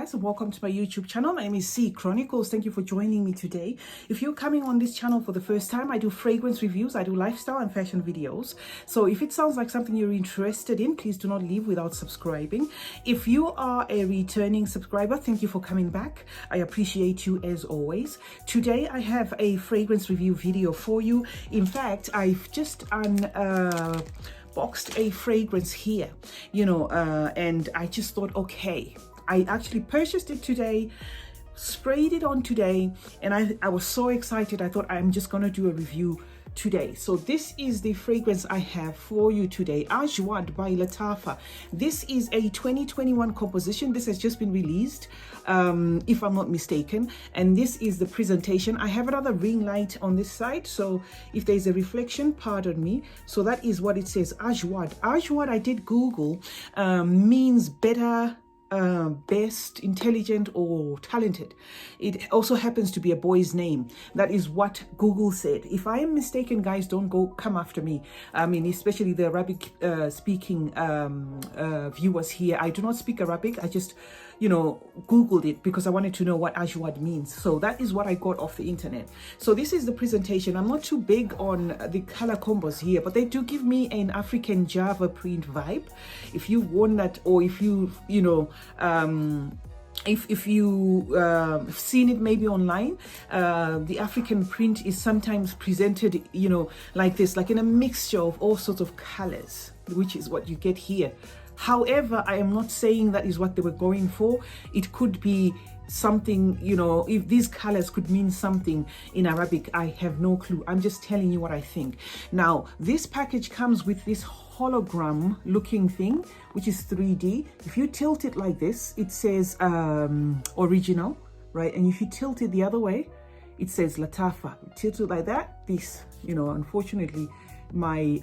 guys, and welcome to my YouTube channel. My name is CeeChronicles. Thank you for joining me today. If you're coming on this channel for the first time, I do fragrance reviews, I do lifestyle and fashion videos. So if it sounds like something you're interested in, please do not leave without subscribing. If you are a returning subscriber, thank you for coming back. I appreciate you as always. Today I have a fragrance review video for you. In fact, I've just boxed a fragrance here, and I just thought, okay, I actually purchased it today, sprayed it on today, and I was so excited. I thought I'm just gonna do a review today. So this is the fragrance I have for you today, Ajwad by Lattafa. This is a 2021 composition. This has just been released, if I'm not mistaken, and this is the presentation. I have another ring light on this side, so if there's a reflection, pardon me. So that is what it says, Ajwad. Ajwad, I did Google, means better, best, intelligent, or talented. It also happens to be a boy's name. That is what Google said. If I am mistaken, guys, don't come after me. I mean, especially the Arabic speaking viewers here. I do not speak Arabic. I just Googled it because I wanted to know what Ajwad means. So that is what I got off the internet. So this is the presentation. I'm not too big on the color combos here, but they do give me an African Java print vibe. If you want that, or if you if you seen it maybe online, the African print is sometimes presented like this, like in a mixture of all sorts of colors, which is what you get here. However, I am not saying that is what they were going for. It could be something, if these colors could mean something in Arabic, I have no clue. I'm just telling you what I think. Now, this package comes with this hologram looking thing, which is 3D. If you tilt it like this, it says original, right? And if you tilt it the other way, it says Lattafa. Tilt it like that, this, unfortunately, my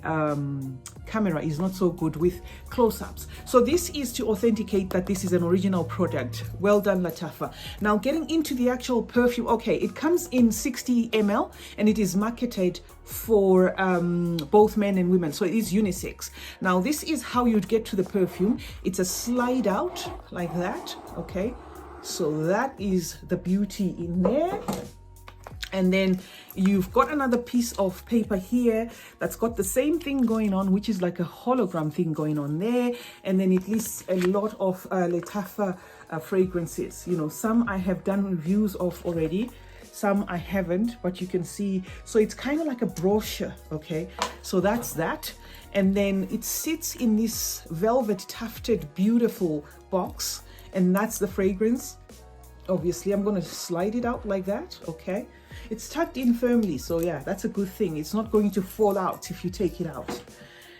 camera is not so good with close-ups. So this is to authenticate that this is an original product. Well done, Lattafa. Now getting into the actual perfume. Okay, it comes in 60 ml and it is marketed for both men and women, so it is unisex. Now this is how you'd get to the perfume. It's a slide out like that. Okay, so that is the beauty in there. And then you've got another piece of paper here that's got the same thing going on, which is like a hologram thing going on there. And then it lists a lot of Lattafa fragrances. Some I have done reviews of already, some I haven't, but you can see. So it's kind of like a brochure, okay? So that's that. And then it sits in this velvet tufted, beautiful box. And that's the fragrance. Obviously, I'm going to slide it out like that, okay? It's tucked in firmly, so yeah, that's a good thing. It's not going to fall out if you take it out,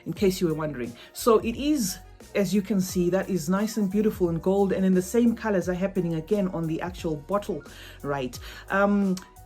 in case you were wondering. So it is, as you can see, that is nice and beautiful and gold, and then the same colors are happening again on the actual bottle, right?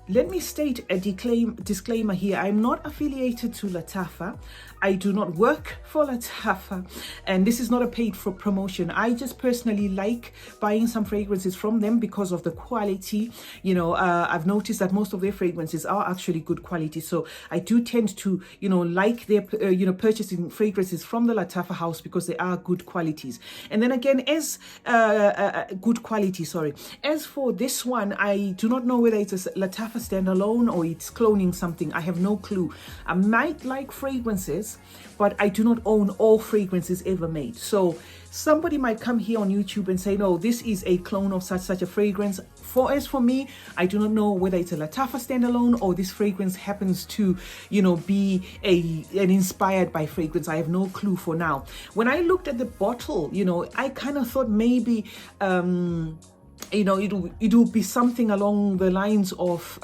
Let me state a disclaimer here. I'm not affiliated to Lattafa. I do not work for Lattafa, and this is not a paid for promotion. I just personally like buying some fragrances from them because of the quality. I've noticed that most of their fragrances are actually good quality, so I do tend to like their purchasing fragrances from the Lattafa house because they are good qualities. And then again, as good quality, sorry. As for this one, I do not know whether it's a Lattafa standalone or it's cloning something. I have no clue. I might like fragrances, but I do not own all fragrances ever made. So somebody might come here on YouTube and say, no, this is a clone of such a fragrance. As for me, I do not know whether it's a Lattafa standalone or this fragrance happens to, be an inspired by fragrance. I have no clue for now. When I looked at the bottle, I kind of thought maybe, it will be something along the lines of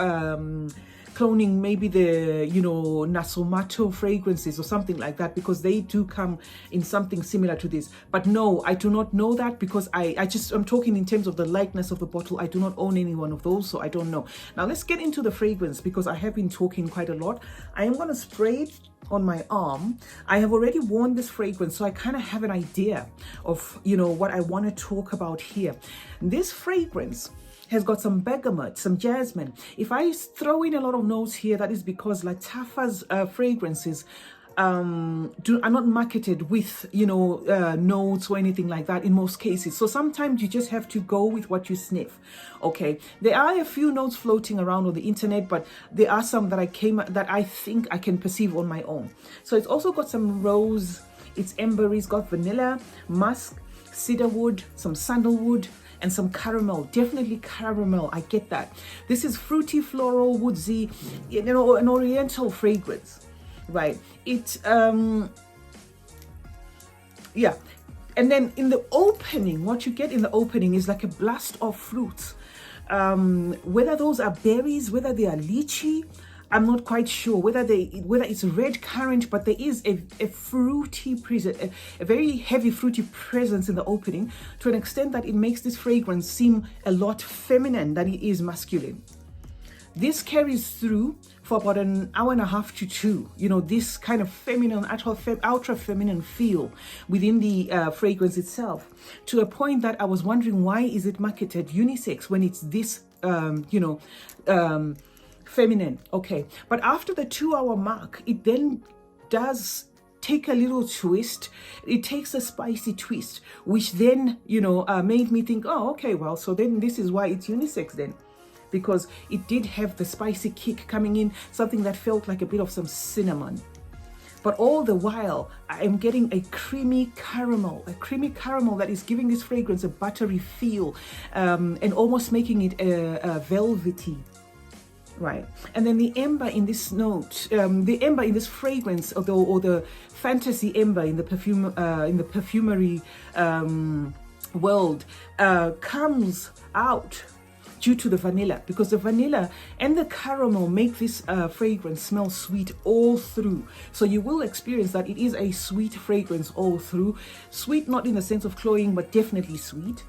cloning maybe the Nasomato fragrances or something like that, because they do come in something similar to this. But no, I do not know that, because I'm talking in terms of the likeness of the bottle. I do not own any one of those, so I don't know. Now let's get into the fragrance, because I have been talking quite a lot. I am going to spray it on my arm. I have already worn this fragrance, so I kind of have an idea of what I want to talk about here. This fragrance has got some bergamot, some jasmine. If I throw in a lot of notes here, that is because Lattafa's fragrances are not marketed with, you know, notes or anything like that in most cases. So sometimes you just have to go with what you sniff. Okay, there are a few notes floating around on the internet, but there are some that I think I can perceive on my own. So it's also got some rose, it's ambery, it's got vanilla, musk, cedarwood, some sandalwood, and some caramel. Definitely caramel, I get that. This is fruity, floral, woodsy, you know, an oriental fragrance, right? It yeah. And then in the opening, what you get in the opening is like a blast of fruits. Whether those are berries, whether they are lychee, I'm not quite sure whether it's red currant, but there is a fruity presence, a very heavy fruity presence in the opening, to an extent that it makes this fragrance seem a lot feminine than it is masculine. This carries through for about an hour and a half to 2. You know, this kind of feminine, ultra feminine feel within the fragrance itself, to a point that I was wondering, why is it marketed unisex when it's this, feminine? Okay, but after the 2-hour mark, it then does take a little twist. It takes a spicy twist, which then, you know, made me think, oh, okay, well, so then this is why it's unisex then, because it did have the spicy kick coming in, something that felt like a bit of some cinnamon. But all the while, I am getting a creamy caramel that is giving this fragrance a buttery feel, and almost making it a velvety. Right, and then the amber in this note, the amber in this fragrance, or the fantasy amber in the perfumery world, comes out due to the vanilla, because the vanilla and the caramel make this fragrance smell sweet all through. So you will experience that it is a sweet fragrance all through. Sweet, not in the sense of cloying, but definitely sweet.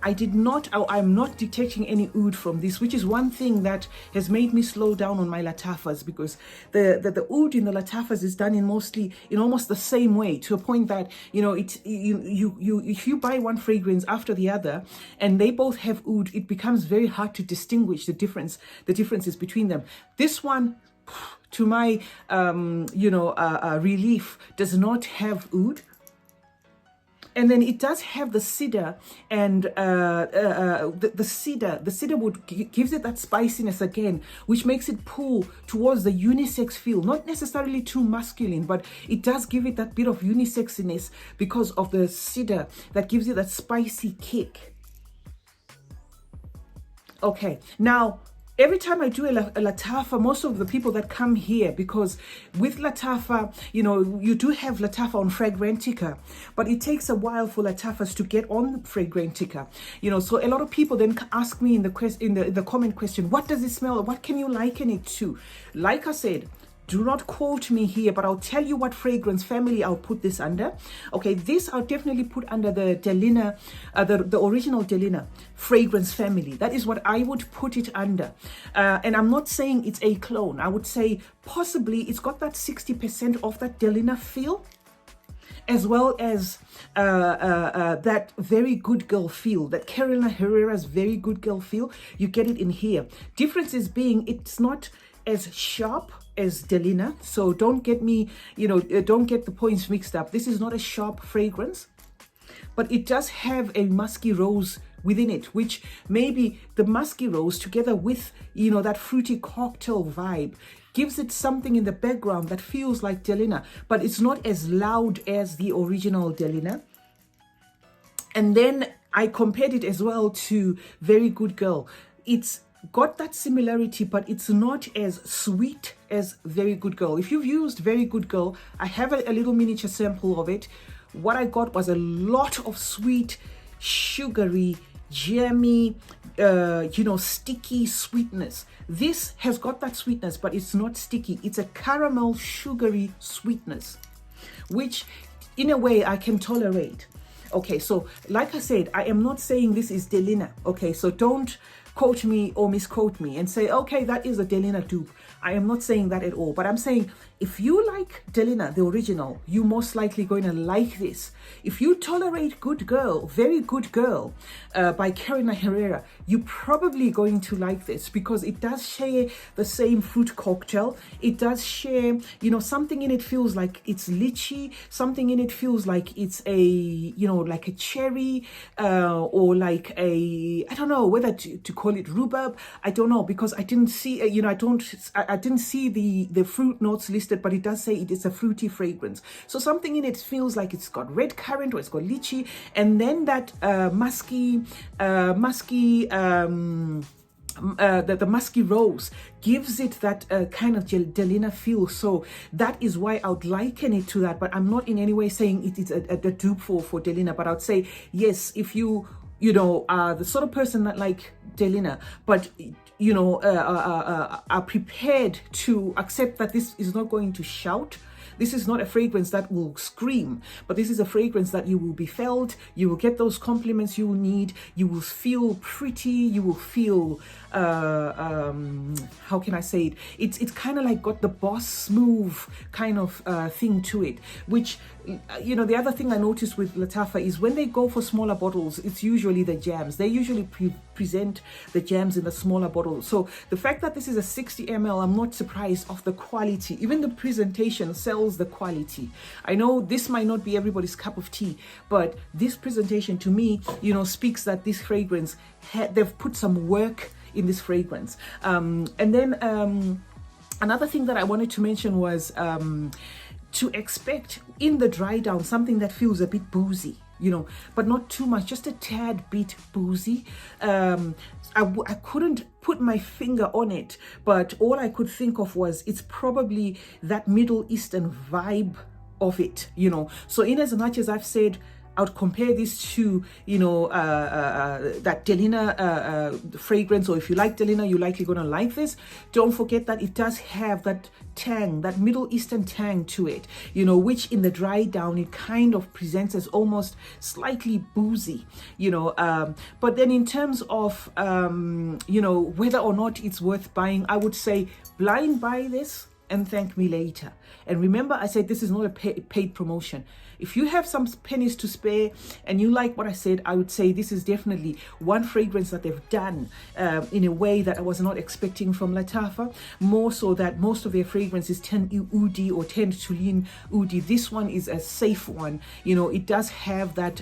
I'm not detecting any oud from this, which is one thing that has made me slow down on my Lattafas, because the oud in the Lattafas is done in almost the same way, to a point that, you know, if you buy one fragrance after the other and they both have oud, it becomes very hard to distinguish the differences between them. This one, to my relief, does not have oud. And then it does have the cedar, and the cedar wood gives it that spiciness again, which makes it pull towards the unisex feel. Not necessarily too masculine, but it does give it that bit of unisexiness because of the cedar that gives it that spicy kick. Okay, now, every time I do a Lattafa, most of the people that come here, because with Lattafa, you know, you do have Lattafa on Fragrantica, but it takes a while for Lattafas to get on Fragrantica. You know, so a lot of people then ask me in the comment question, what does it smell? What can you liken it to? Like I said, do not quote me here, but I'll tell you what fragrance family I'll put this under. Okay, this I'll definitely put under the Delina, the original Delina fragrance family. That is what I would put it under. And I'm not saying it's a clone. I would say possibly it's got that 60% of that Delina feel, as well as that very good girl feel, that Carolina Herrera's very good girl feel. You get it in here. Differences being, it's not as sharp as Delina, so don't get me, don't get the points mixed up. This is not a sharp fragrance, but it does have a musky rose within it, which maybe the musky rose together with, that fruity cocktail vibe gives it something in the background that feels like Delina, but it's not as loud as the original Delina. And then I compared it as well to Very Good Girl. It's got that similarity, but it's not as sweet as Very Good Girl. If you've used Very Good Girl, I have a little miniature sample of it. What I got was a lot of sweet, sugary, jammy, sticky sweetness. This has got that sweetness, but it's not sticky. It's a caramel, sugary sweetness, which in a way I can tolerate. Okay, so like I said, I am not saying this is Delina. Okay, so don't quote me or misquote me and say, okay, that is a Delina dupe. I am not saying that at all, but I'm saying if you like Delina, the original, you're most likely going to like this. If you tolerate Good Girl, Very Good Girl, by Carolina Herrera, you're probably going to like this because it does share the same fruit cocktail. It does share, you know, something in it feels like it's lychee, something in it feels like it's a, you know, like a cherry, or like a, I don't know whether to call it rhubarb. I don't know, because I didn't see, you know, I didn't see the fruit notes listed, but it does say it is a fruity fragrance. So something in it feels like it's got red currant or it's got lychee, and then that musky, the musky rose gives it that kind of Delina feel. So that is why I would liken it to that, but I'm not in any way saying it is a dupe for Delina, but I would say, yes, if you know, are the sort of person that like Delina, but you know, are prepared to accept that this is not going to shout. This is not a fragrance that will scream, but this is a fragrance that you will be felt. You will get those compliments you will need. You will feel pretty. You will feel, how can I say it? It's kind of like got the boss move kind of thing to it, which, you know, the other thing I noticed with Lattafa is when they go for smaller bottles, it's usually the jams. They usually present the jams in the smaller bottle. So the fact that this is a 60 ml, I'm not surprised of the quality. Even the presentation sells the quality. I know this might not be everybody's cup of tea, but this presentation to me, you know, speaks that this fragrance, they've put some work in this fragrance. And then another thing that I wanted to mention was to expect in the dry down something that feels a bit boozy, you know, but not too much, just a tad bit boozy. I couldn't put my finger on it, but all I could think of was it's probably that Middle Eastern vibe of it, you know. So in as much as I've said I would compare this to, you know, that Delina fragrance, or if you like Delina, you're likely going to like this. Don't forget that it does have that tang, that Middle Eastern tang to it, you know, which in the dry down, it kind of presents as almost slightly boozy, you know. But then in terms of, you know, whether or not it's worth buying, I would say blind buy this and thank me later. And remember, I said this is not a paid promotion. If you have some pennies to spare and you like what I said, I would say this is definitely one fragrance that they've done in a way that I was not expecting from Lattafa. More so that most of their fragrances tend oudi or tend to lean oudi. This one is a safe one. You know, it does have that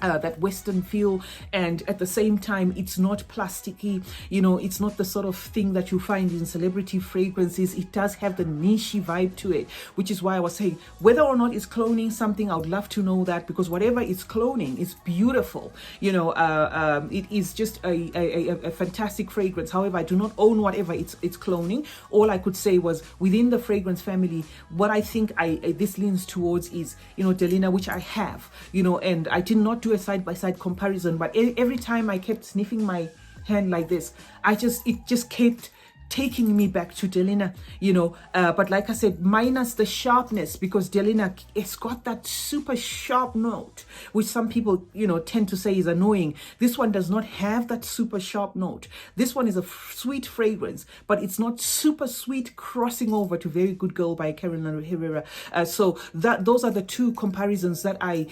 that Western feel, and at the same time it's not plasticky, you know, it's not the sort of thing that you find in celebrity fragrances. It does have the niche vibe to it, which is why I was saying whether or not it's cloning something, I would love to know that, because whatever it's cloning is beautiful, you know. It is just a fantastic fragrance. However, I do not own whatever it's cloning. All I could say was within the fragrance family, what I think this leans towards is, you know, Delina, which I have, you know, and I did not do a side-by-side comparison, but every time I kept sniffing my hand like this, it just kept taking me back to Delina, you know. But like I said, minus the sharpness, because Delina, it's got that super sharp note, which some people, you know, tend to say is annoying. This one does not have that super sharp note. This one is a sweet fragrance, but it's not super sweet, crossing over to Very Good Girl by Carolina Herrera. So those are the two comparisons that I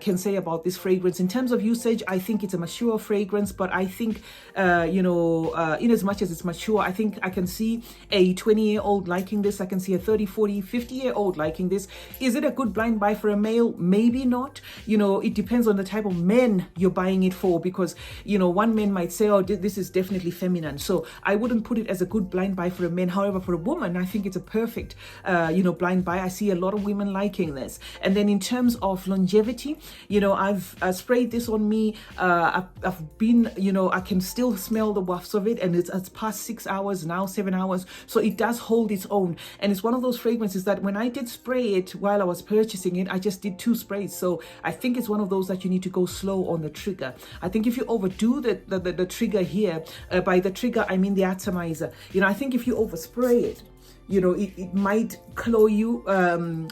can say about this fragrance. In terms of usage, I think it's a mature fragrance, but I think, you know, in as much as it's mature, I think I can see a 20-year-old liking this. I can see a 30, 40, 50-year-old liking this. Is it a good blind buy for a male? Maybe not. You know, it depends on the type of men you're buying it for, because, you know, one man might say, oh, this is definitely feminine. So I wouldn't put it as a good blind buy for a man. However, for a woman, I think it's a perfect, you know, blind buy. I see a lot of women liking this. And then in terms of longevity, you know, I've sprayed this on me. I've been, you know, I can still smell the wafts of it, and it's past 6 hours now, 7 hours. So it does hold its own. And it's one of those fragrances that when I did spray it while I was purchasing it, I just did 2 sprays. So I think it's one of those that you need to go slow on the trigger. I think if you overdo the trigger here, by the trigger, I mean the atomizer, you know, I think if you overspray it, you know, it might cloy you,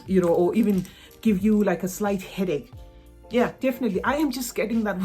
you know, or even give you like a slight headache. Yeah, definitely. I am just getting that.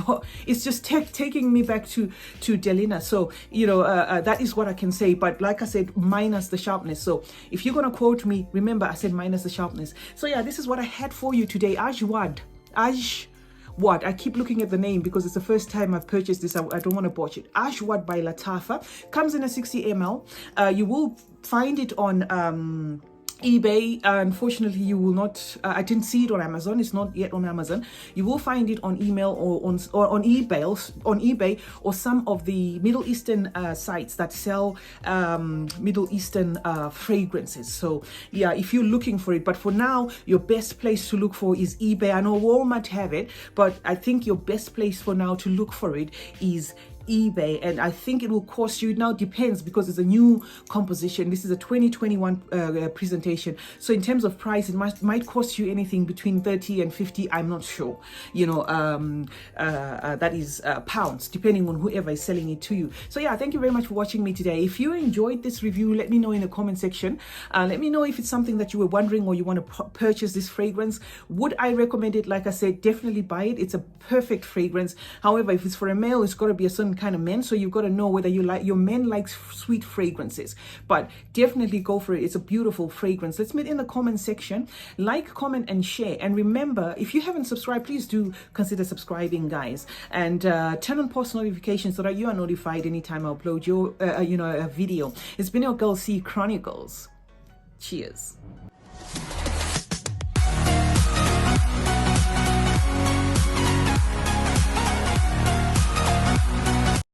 It's just taking me back to Delina. So, you know, that is what I can say. But like I said, minus the sharpness. So if you're going to quote me, remember I said minus the sharpness. So yeah, this is what I had for you today. Ajwad. I keep looking at the name because it's the first time I've purchased this. I don't want to botch it. Ajwad by Lattafa. Comes in a 60 ml. You will find it on eBay. Unfortunately, you will not. I didn't see it on Amazon. It's not yet on Amazon. You will find it on email or on eBay or some of the Middle Eastern sites that sell Middle Eastern fragrances. So yeah, if you're looking for it, but for now, your best place to look for is eBay. I know Walmart have it, but I think your best place for now to look for it is eBay, and I think it will cost you, now depends because it's a new composition. This is a 2021 presentation, so in terms of price it might cost you anything between 30 and 50. I'm not sure, you know, that is pounds, depending on whoever is selling it to you. So yeah, thank you very much for watching me today. If you enjoyed this review, let me know in the comment section. Let me know if it's something that you were wondering or you want to purchase this fragrance. Would I recommend it? Like I said, definitely buy it. It's a perfect fragrance. However, if it's for a male, it's got to be a certain kind of men, so you've got to know whether you like, your men likes sweet fragrances. But definitely go for it. It's a beautiful fragrance. Let's meet in the comment section. Like, comment and share, and remember, if you haven't subscribed, please do consider subscribing, guys, and turn on post notifications so that you are notified anytime I upload your a video. It's been your girl C Chronicles. Cheers.